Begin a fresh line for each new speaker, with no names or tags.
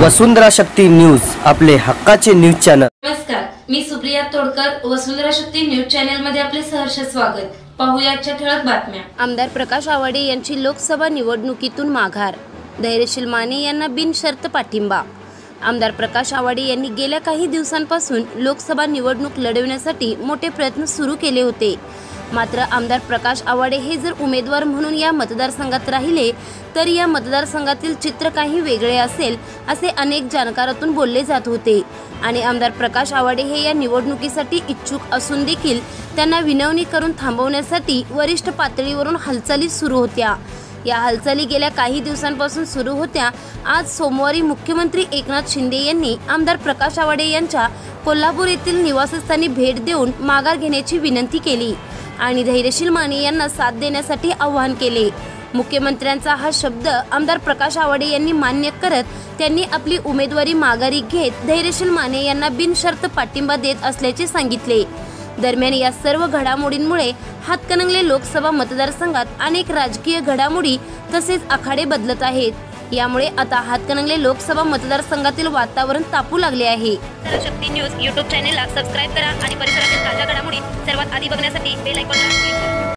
वसुंधरा शक्ती news, आपले हक्काचे news channel.
नमस्कार, मी सुप्रिया तोडकर, वसुंधरा शक्ती न्यूज चॅनल मध्ये आपले सहर्ष स्वागत। पाहूया आजच्या ठळक बातम्या।
आमदार प्रकाश आवाडे यांची लोकसभा निवडणुकीतून माघार, धैर्यशील माने यांना बिनशर्त पाठिंबा। आमदार प्रकाश आवाडे यांनी गेल्या काही दिवसांपासून लोकसभा निवडणूक लढवण्यासाठी मोठे प्रयत्न सुरू केले होते। मात्र आमदार प्रकाश आवाडे हे जर उमेदवार म्हणून या मतदारसंघात राहिले तर या मतदारसंघातील चित्र काही वेगळे असेल असे अनेक जाणकारातून बोलले जात होते आणि आमदार प्रकाश आवाडे हे या निवडणुकीसाठी इच्छुक असून देखील त्यांना विनवणी करून थांबवण्यासाठी वरिष्ठ पातळीवरून हालचाली सुरू होत्या। या हालचाली गेल्या काही दिवसांपासून सुरू होत्या। आज सोमवारी मुख्यमंत्री एकनाथ शिंदे यांनी आमदार प्रकाश आवाडे यांच्या कोल्हापूर येथील निवासस्थानी भेट देऊन माघार घेण्याची विनंती केली आणि धैर्यशील माने यांना साथ देण्यासाठी आवाहन केले। मुख्यमंत्र्यांचा हा शब्द आमदार प्रकाश आवाडे यांनी मान्य करत त्यांनी आपली उमेदवारी माघारी घेत धैर्यशील माने यांना बिनशर्त पाठिंबा देत असल्याचे सांगितले। दरम्यान या सर्व घडामोडींमुळे हातकणंगले लोकसभा मतदारसंघात अनेक राजकीय घडामोडी तसेच आखाडे बदलत आहेत। यामुळे आता हातकणंगले लोकसभा मतदारसंघातील वातावरण तापू लागले आहे।
शक्ती न्यूज YouTube चॅनेलला सबस्क्राइब करा आणि परिसरातील ताज्या घडामोडी सर्वात आधी बघण्यासाठी बेल आयकॉनला क्लिक करा।